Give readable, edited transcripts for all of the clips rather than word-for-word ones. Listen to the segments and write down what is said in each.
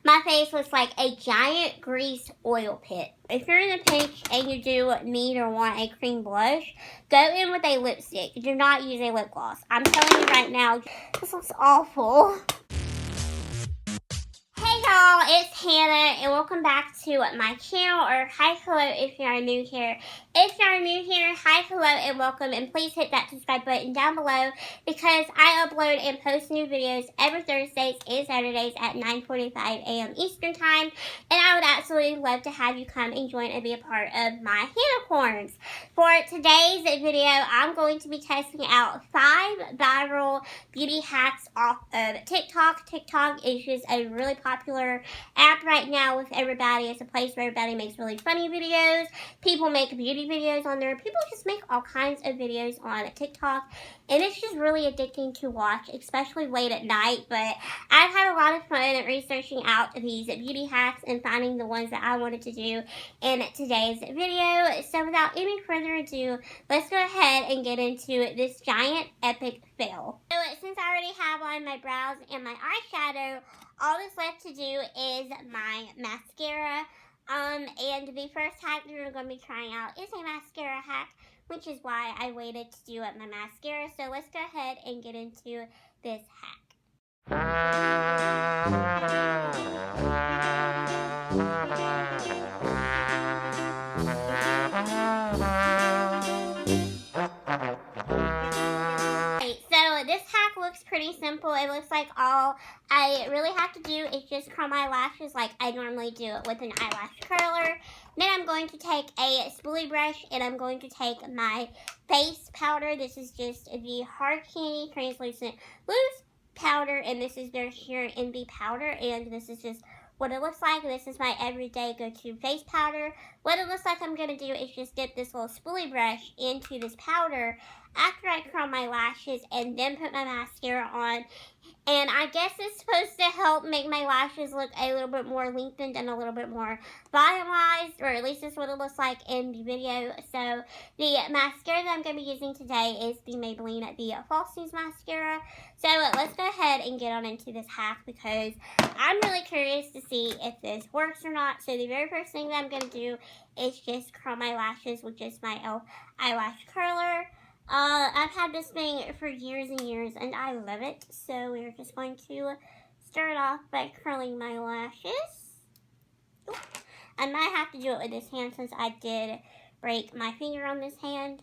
My face looks like a giant grease oil pit. If you're in a pinch and you do need or want a cream blush, go in with a lipstick. Do not use a lip gloss. I'm telling you right now, this looks awful. Hey y'all, it's Hannah and welcome back to my channel, or hi, hello if you are new here. If you are new here, hi, hello and welcome, and please hit that subscribe button down below because I upload and post new videos every Thursdays and Saturdays at 9:45 a.m. Eastern Time, and I would absolutely love to have you come and join and be a part of my Hannah Corns. For today's video, I'm going to be testing out 5 viral beauty hacks off of TikTok. TikTok is just a really popular app right now with everybody. It's a place where everybody makes really funny videos. People make beauty videos on there. People just make all kinds of videos on TikTok, and it's just really addicting to watch, especially late at night. But I've had a lot of fun researching out these beauty hacks and finding the ones that I wanted to do in today's video. So without any further ado, let's go ahead and get into this giant epic fail. So since I already have on my brows and my eyeshadow, all that's left to do is my mascara. And the first hack that we're going to be trying out is a mascara hack, which is why I waited to do my mascara. So let's go ahead and get into this hack. This hack looks pretty simple. It looks like all I really have to do is just curl my lashes like I normally do it with an eyelash curler. Then I'm going to take a spoolie brush and I'm going to take my face powder. This is just the Hard Candy Translucent Loose powder, and this is their Sheer Envy powder, and this is just what it looks like. This is my everyday go-to face powder. What it looks like I'm going to do is just dip this little spoolie brush into this powder after I curl my lashes and then put my mascara on. And I guess it's supposed to help make my lashes look a little bit more lengthened and a little bit more volumized, or at least that's what it looks like in the video. So the mascara that I'm going to be using today is the Maybelline The Falsies Mascara. So let's go ahead and get on into this hack because I'm really curious to see if this works or not. So the very first thing that I'm going to do is just curl my lashes with just my eyelash curler. I've had this thing for years and years, and I love it. So we're just going to start off by curling my lashes. Ooh. I might have to do it with this hand since I did break my finger on this hand.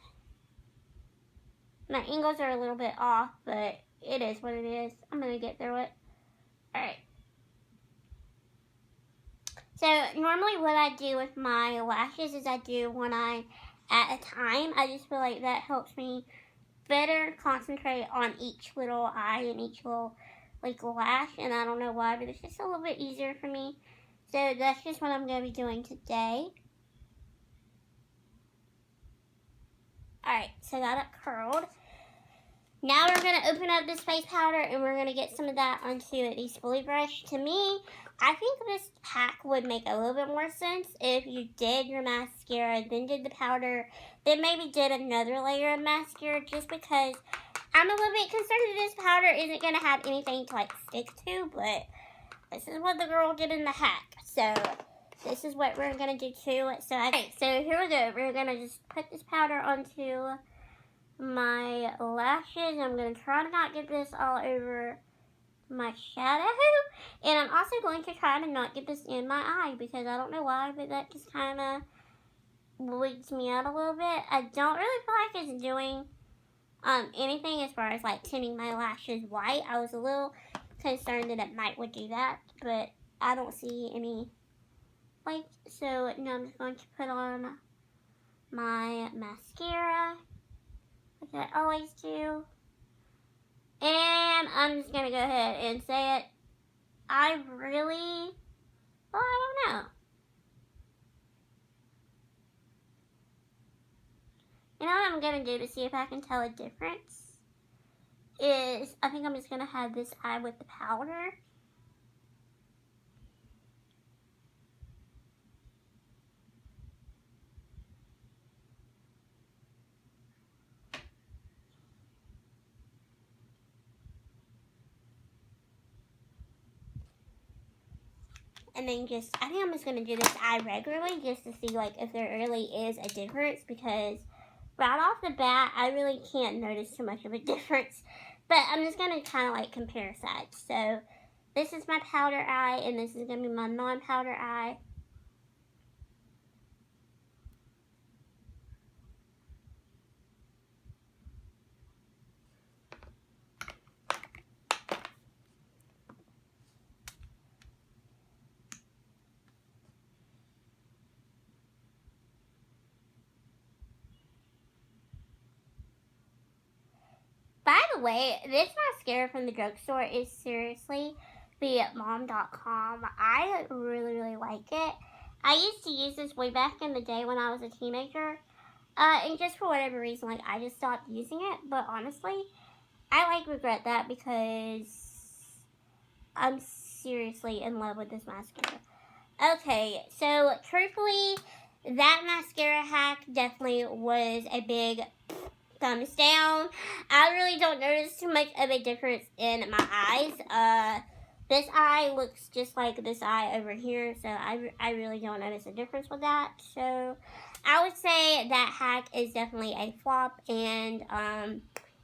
My angles are a little bit off, but it is what it is. I'm going to get through it. Alright. So normally what I do with my lashes is I do one eye at a time. I just feel like that helps me better concentrate on each little eye and each little lash, and I don't know why, but it's just a little bit easier for me. So that's just what I'm going to be doing today. Alright, so I got it curled. Now we're going to open up this face powder and we're going to get some of that onto the spoolie brush. To me, I think this hack would make a little bit more sense if you did your mascara, then did the powder, then maybe did another layer of mascara, just because I'm a little bit concerned that this powder isn't going to have anything to like stick to, but this is what the girl did in the hack. So this is what we're going to do too. So here we go. We're going to just put this powder onto my lashes. I'm going to try to not get this all over my shadow, and I'm also going to try to not get this in my eye because I don't know why, but that just kind of wigs me out a little bit. I don't really feel like it's doing anything as far as like tinting my lashes white. I was a little concerned that it would do that, but I don't see any like. So now I'm just going to put on my mascara like I always do. And I'm just going to go ahead and say it. I don't know. You know what I'm going to do to see if I can tell a difference is I think I'm just going to have this eye with the powder. And then I think I'm just going to do this eye regularly just to see, like, if there really is a difference. Because right off the bat, I really can't notice too much of a difference. But I'm just going to kind of, like, compare sides. So, this is my powder eye, and this is going to be my non-powder eye. By the way, this mascara from the drugstore is seriously the mom.com. I really, really like it. I used to use this way back in the day when I was a teenager. And just for whatever reason, like, I just stopped using it. But honestly, I, like, regret that because I'm seriously in love with this mascara. Okay, so truthfully, that mascara hack definitely was a big thumbs down. I really don't notice too much of a difference in my eyes. This eye looks just like this eye over here, so I really don't notice a difference with that. So I would say that hack is definitely a flop, and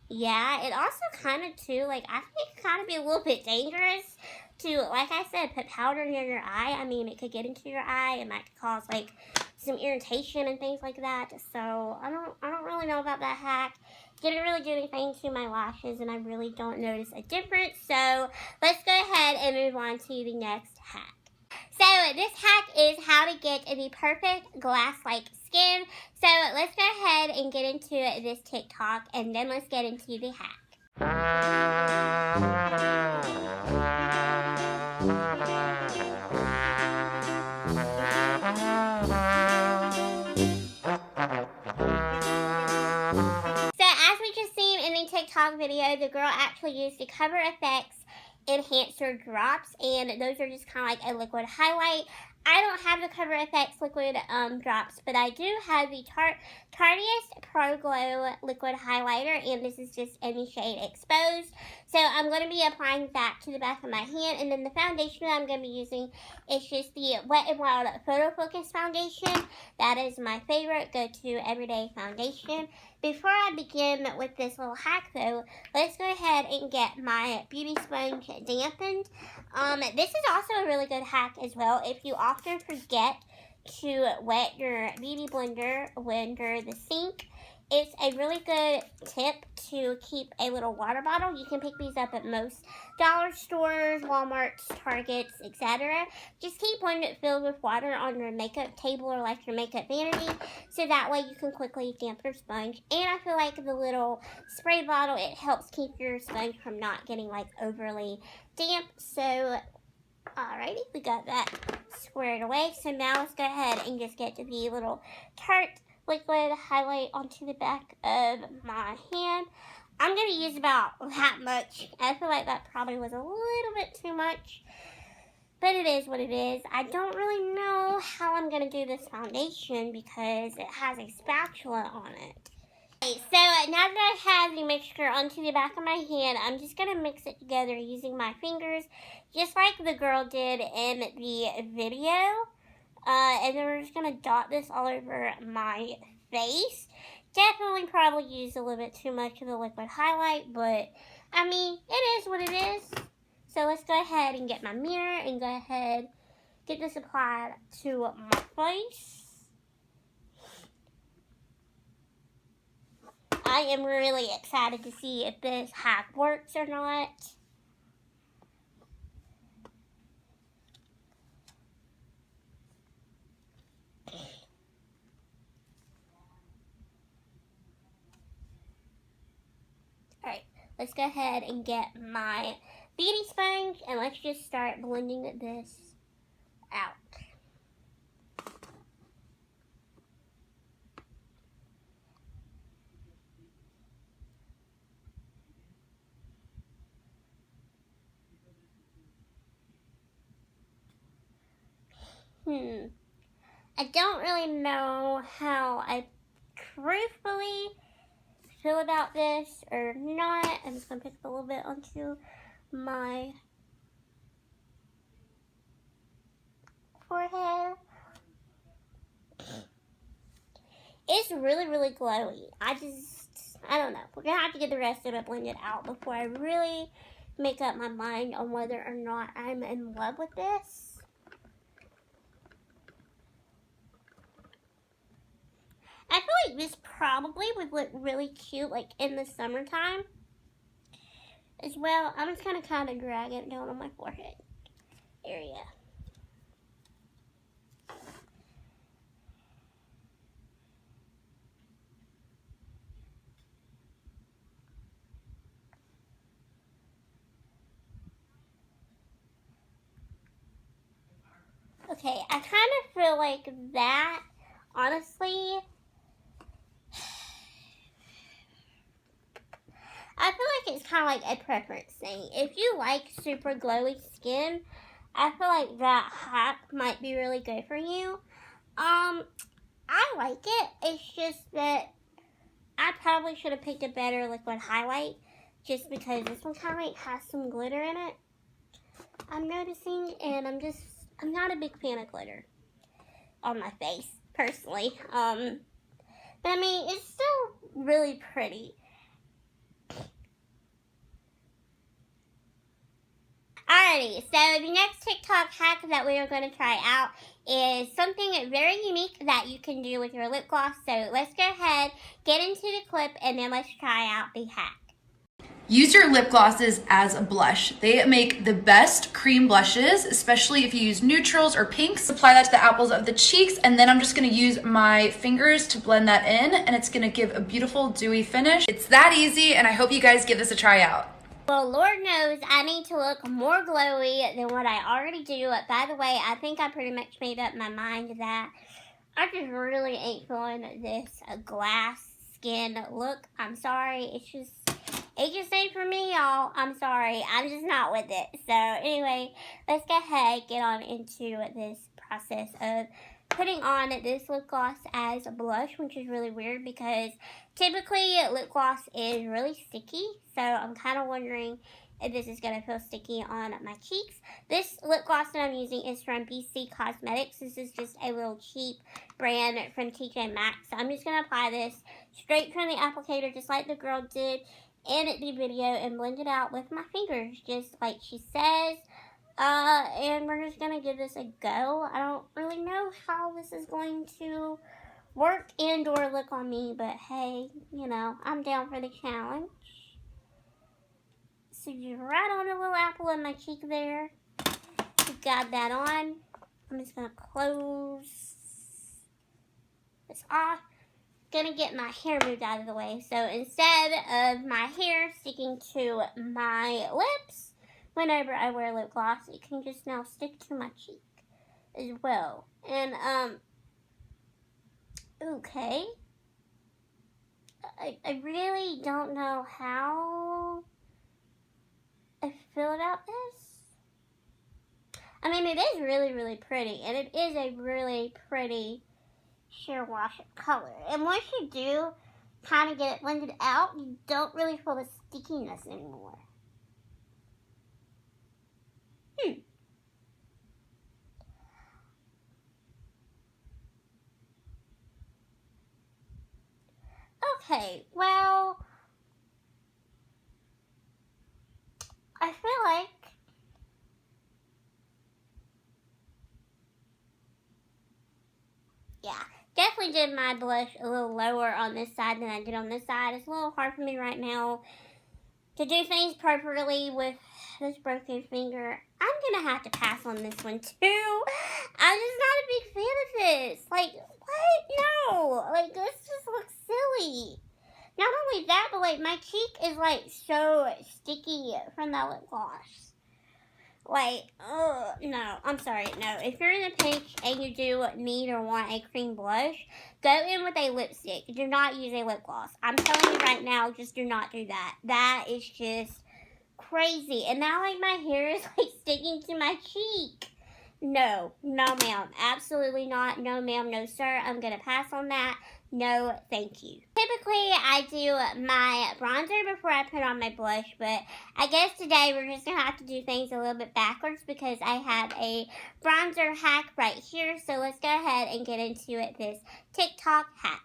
yeah, it also kind of too, like, I think it could kind of be a little bit dangerous to, like I said, put powder near your eye. I mean, it could get into your eye, and that could cause, like, some irritation and things like that. So I don't really know about that hack. Didn't really do anything to my lashes, and I really don't notice a difference. So let's go ahead and move on to the next hack. So this hack is how to get the perfect glass-like skin. So let's go ahead and get into this TikTok, and then let's get into the hack. So as we just seen in the TikTok video, the girl actually used the Cover FX enhancer drops, and those are just kind of like a liquid highlight. I don't have the Cover FX liquid drops, but I do have the Tarteist Pro Glow liquid highlighter, and this is just any shade exposed. So I'm going to be applying that to the back of my hand, and then the foundation that I'm going to be using is just the Wet n Wild Photo Focus foundation. That is my favorite go-to everyday foundation. Before I begin with this little hack though, let's go ahead and get my beauty sponge dampened. This is also a really good hack as well. If you often forget to wet your beauty blender under the sink, it's a really good tip to keep a little water bottle. You can pick these up at most dollar stores, Walmarts, Targets, etc. Just keep one filled with water on your makeup table or like your makeup vanity, so that way you can quickly damp your sponge. And I feel like the little spray bottle, it helps keep your sponge from not getting like overly damp. So alrighty, we got that squared away. So now let's go ahead and just get to the little Tarte liquid highlight onto the back of my hand. I'm going to use about that much. I feel like that probably was a little bit too much, but it is what it is. I don't really know how I'm going to do this foundation because it has a spatula on it. Okay, so now that I have the mixture onto the back of my hand, I'm just going to mix it together using my fingers, just like the girl did in the video. And then we're just going to dot this all over my face. Definitely probably used a little bit too much of the liquid highlight, but I mean, it is what it is. So let's go ahead and get my mirror and go ahead get this applied to my face. I am really excited to see if this hack works or not. Alright, let's go ahead and get my beauty sponge and let's just start blending this out. I don't really know how I truthfully feel about this or not. I'm just going to pick up a little bit onto my forehead. It's really, really glowy. I don't know. We're going to have to get the rest of it blended out before I really make up my mind on whether or not I'm in love with this. I feel like this probably would look really cute like in the summertime as well. I'm just going to kind of drag it down on my forehead area. Okay, I kind of feel like that, honestly, I feel like it's kind of like a preference thing. If you like super glowy skin, I feel like that hack might be really good for you. I like it. It's just that I probably should have picked a better liquid highlight just because this one kind of like has some glitter in it. I'm noticing, and I'm not a big fan of glitter on my face, personally. But I mean, it's still really pretty. Alrighty, so the next TikTok hack that we are going to try out is something very unique that you can do with your lip gloss. So let's go ahead, get into the clip, and then let's try out the hack. Use your lip glosses as a blush. They make the best cream blushes, especially if you use neutrals or pinks. Apply that to the apples of the cheeks, and then I'm just gonna use my fingers to blend that in, and it's gonna give a beautiful dewy finish. It's that easy, and I hope you guys give this a try out. Well, Lord knows I need to look more glowy than what I already do. By the way, I think I pretty much made up my mind that I just really ain't feeling this glass skin look. I'm sorry. It just ain't for me, y'all. I'm sorry. I'm just not with it. So, anyway, let's go ahead, get on into this process of putting on this lip gloss as a blush, which is really weird because typically lip gloss is really sticky. So, I'm kind of wondering if this is going to feel sticky on my cheeks. This lip gloss that I'm using is from BC Cosmetics. This is just a little cheap brand from TJ Maxx. So, I'm just going to apply this straight from the applicator just like the girl did in the video and blend it out with my fingers just like she says. And we're just gonna give this a go. I don't really know how this is going to work and or look on me, but hey, you know, I'm down for the challenge. So just right on the little apple of my cheek there. Got that on. I'm just gonna close this off. Gonna get my hair moved out of the way. So instead of my hair sticking to my lips whenever I wear lip gloss, it can just now stick to my cheek as well. And okay, I really don't know how I feel about this. I mean, it is really, really pretty, and it is a really pretty sheer wash of color. And once you do kind of get it blended out, you don't really feel the stickiness anymore. Okay, well, I feel like definitely did my blush a little lower on this side than I did on this side. It's a little hard for me right now to do things properly with this broken finger. I'm gonna have to pass on this one too. I'm just not a big fan of this. Like, what? No. Like, this just looks silly. Not only that, but like my cheek is like so sticky from that lip gloss. Like, no, I'm sorry, no. If you're in a pinch and you do need or want a cream blush, go in with a lipstick. Do not use a lip gloss. I'm telling you right now, just do not do that. That is just crazy. And now, like, my hair is, like, sticking to my cheek. No, no ma'am, absolutely not. No ma'am, no sir, I'm gonna pass on that. No, thank you. Typically, I do my bronzer before I put on my blush, but I guess today we're just gonna have to do things a little bit backwards because I have a bronzer hack right here. So let's go ahead and get into it, this TikTok hack.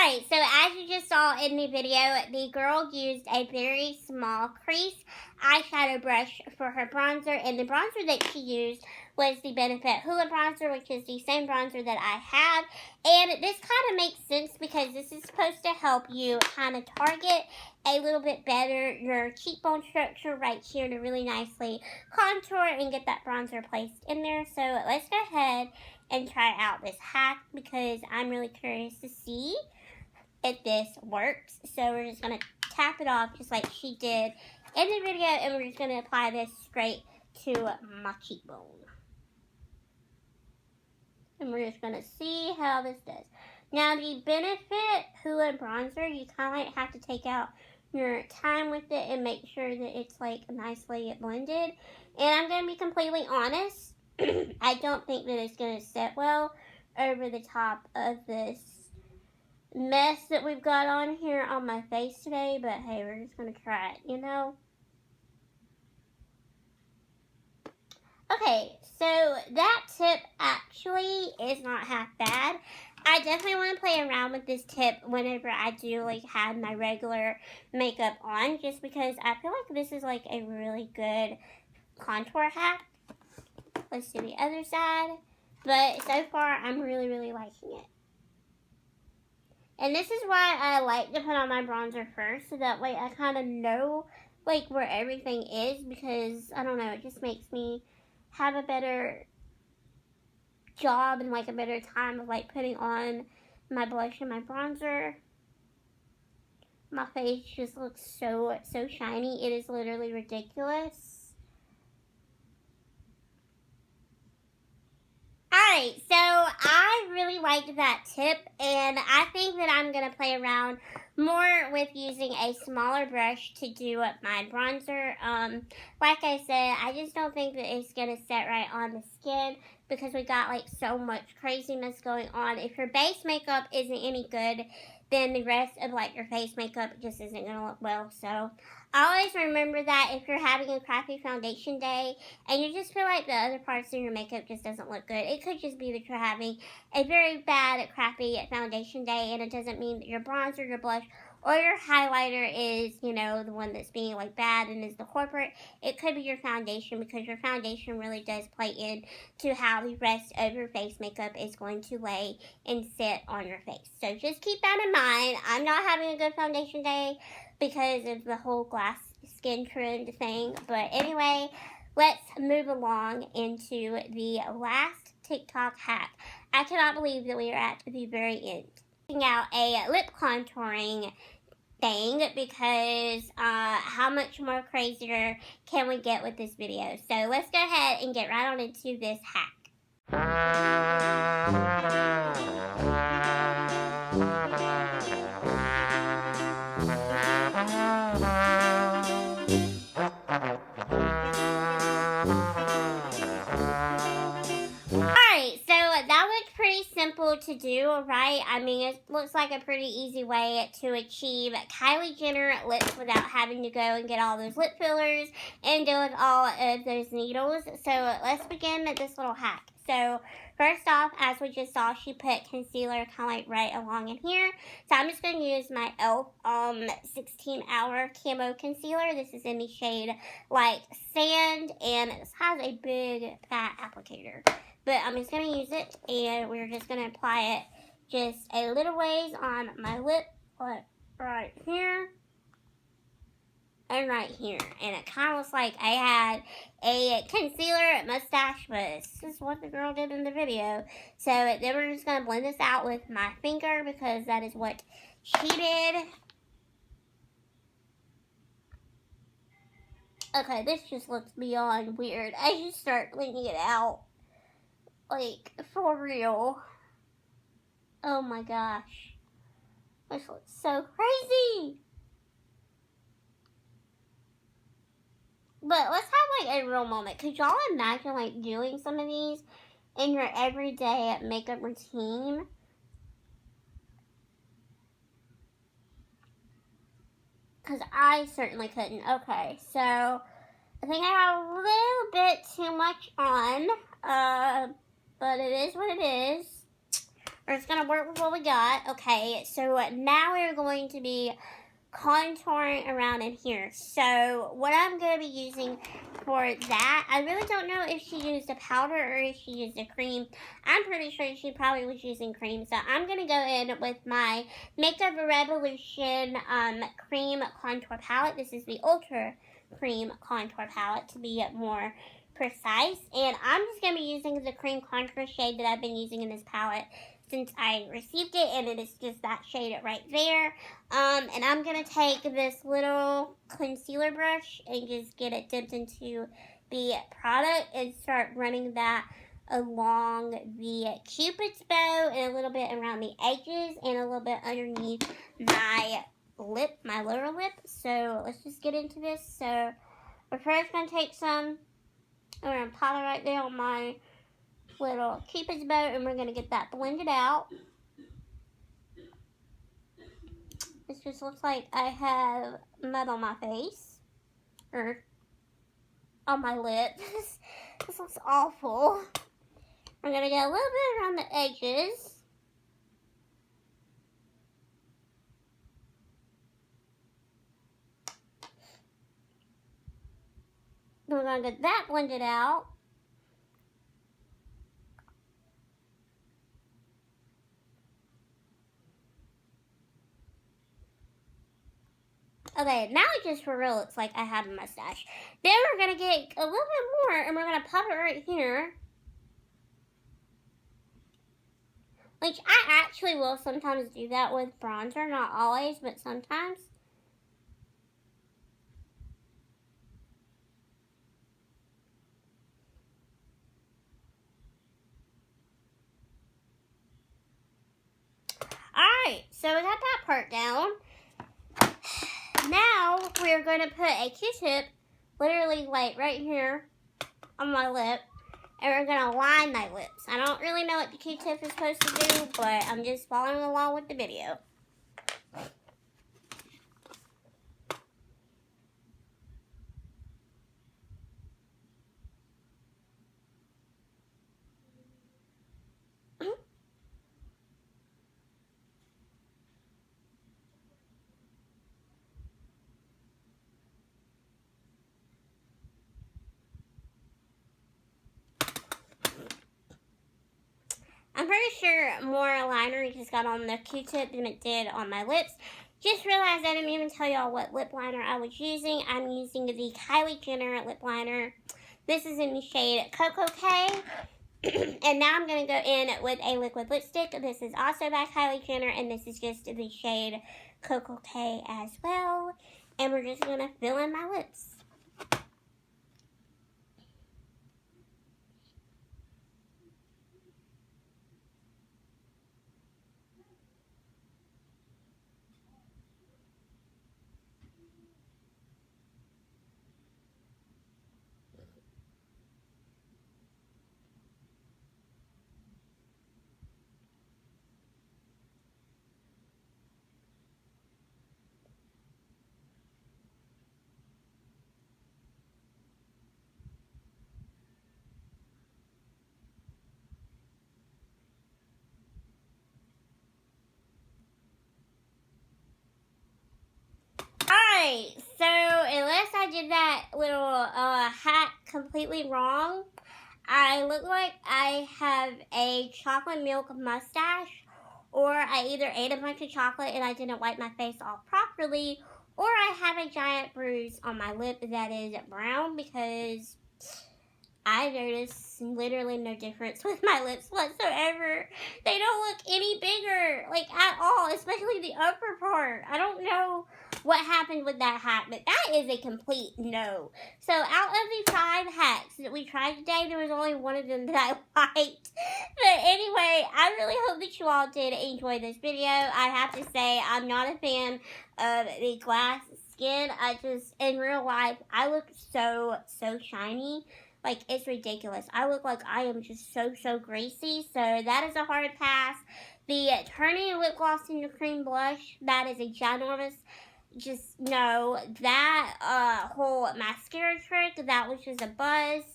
Alright, so as you just saw in the video, the girl used a very small crease eyeshadow brush for her bronzer, and the bronzer that she used was the Benefit Hoola bronzer, which is the same bronzer that I have. And this kind of makes sense because this is supposed to help you kind of target a little bit better your cheekbone structure right here to really nicely contour and get that bronzer placed in there. So let's go ahead and try out this hack because I'm really curious to see if this works. So we're just going to tap it off just like she did in the video, and we're just going to apply this straight to my cheekbone. And we're just going to see how this does. Now the Benefit Hoola bronzer, you kind of like have to take out your time with it and make sure that it's like nicely blended. And I'm going to be completely honest, I don't think that it's going to set well over the top of this mess that we've got on here on my face today, but hey, we're just gonna try it, you know? Okay, so that tip actually is not half bad. I definitely want to play around with this tip whenever I do like have my regular makeup on, just because I feel like this is like a really good contour hack. Let's do the other side. But so far, I'm really, really liking it. And this is why I like to put on my bronzer first, so that way I kind of know like where everything is, because I don't know, it just makes me have a better job and like a better time of like putting on my blush and my bronzer. My face just looks so shiny. It is literally ridiculous. Alright, so I really liked that tip, and I think that I'm going to play around more with using a smaller brush to do my bronzer. Like I said, I just don't think that it's going to set right on the skin because we got like so much craziness going on. If your base makeup isn't any good, then the rest of like your face makeup just isn't going to look well. So always remember that if you're having a crappy foundation day and you just feel like the other parts of your makeup just doesn't look good, it could just be that you're having a very bad, crappy foundation day, and it doesn't mean that your bronzer, your blush, or your highlighter is, you know, the one that's being like bad and is the culprit. It could be your foundation, because your foundation really does play in to how the rest of your face makeup is going to lay and sit on your face. So just keep that in mind. I'm not having a good foundation day because of the whole glass skin trend thing. But anyway, let's move along into the last TikTok hack. I cannot believe that we are at the very end. Taking out a lip contouring thing, because how much more crazier can we get with this video? So let's go ahead and get right on into this hack. Alright, so that was pretty simple to do, right? I mean, it looks like a pretty easy way to achieve Kylie Jenner lips without having to go and get all those lip fillers and deal with all of those needles. So let's begin with this little hack. So first off, as we just saw, she put concealer kind of like right along in here. So I'm just going to use my e.l.f. 16-hour camo concealer. This is in the shade Light Sand, and this has a big fat applicator. But I'm just going to use it, and we're just going to apply it just a little ways on my lip, like right here and right here. And it kind of looks like I had a concealer mustache, but this is what the girl did in the video. So then we're just going to blend this out with my finger, because that is what she did. Okay, this just looks beyond weird. I just start blending it out. Like, for real. Oh my gosh. This looks so crazy. But let's have like a real moment. Could y'all imagine like doing some of these in your everyday makeup routine? Because I certainly couldn't. Okay, so I think I have a little bit too much on. But it is what it is. We're just going to work with what we got. Okay, so now we're going to be contouring around in here. So what I'm going to be using for that, I really don't know if she used a powder or if she used a cream. I'm pretty sure she probably was using cream. So I'm going to go in with my Makeup Revolution cream contour palette. This is the Ultra Cream Contour Palette to be more precise. And I'm just going to be using the cream contour shade that I've been using in this palette since I received it, and it is just that shade right there. And I'm going to take this little concealer brush and just get it dipped into the product and start running that along the Cupid's bow and a little bit around the edges and a little bit underneath my lip, my lower lip. So let's just get into this. So we're first going to take some, I'm going to pop it right there on my little Cupid's bow, and we're going to get that blended out. This just looks like I have mud on my face, or on my lips. This looks awful. I'm going to get a little bit around the edges. We're going to get that blended out. Okay, now it just for real looks like I have a mustache. Then we're going to get a little bit more, and we're going to pop it right here. Which I actually will sometimes do that with bronzer. Not always, but sometimes. Alright, so we got that part down. Now we're going to put a Q-tip literally like right here on my lip, and we're going to line my lips. I don't really know what the Q-tip is supposed to do, but I'm just following along with the video. I'm pretty sure more liner just got on the Q-tip than it did on my lips. Just realized I didn't even tell y'all what lip liner I was using. I'm using the Kylie Jenner lip liner. This is in the shade Cocoa K. And now I'm going to go in with a liquid lipstick. This is also by Kylie Jenner, and this is just the shade Cocoa K as well. And we're just going to fill in my lips. Alright, so unless I did that little hat completely wrong, I look like I have a chocolate milk mustache, or I either ate a bunch of chocolate and I didn't wipe my face off properly, or I have a giant bruise on my lip that is brown, because I notice literally no difference with my lips whatsoever. They don't look any bigger, like at all, especially the upper part. I don't know what happened with that hat, but that is a complete no. So out of the 5 hats that we tried today, there was only one of them that I liked. But anyway, I really hope that you all did enjoy this video. I have to say, I'm not a fan of the glass skin. In real life, I look so shiny. Like, it's ridiculous. I look like I am just so greasy. So that is a hard pass. The turning lip gloss into cream blush, that is a ginormous just no. That whole mascara trick, that was just a bust.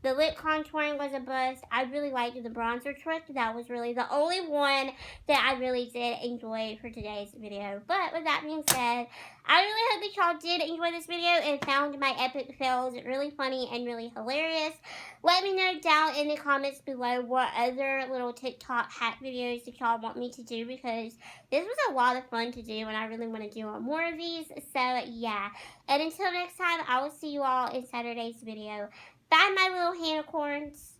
The lip contouring was a bust. I really liked the bronzer trick. That was really the only one that I really did enjoy for today's video. But with that being said, I really hope that y'all did enjoy this video and found my epic fails really funny and really hilarious. Let me know down in the comments below what other little TikTok hat videos that y'all want me to do, because this was a lot of fun to do and I really want to do more of these. So yeah, and until next time, I will see you all in Saturday's video. Bye, my little unicorns.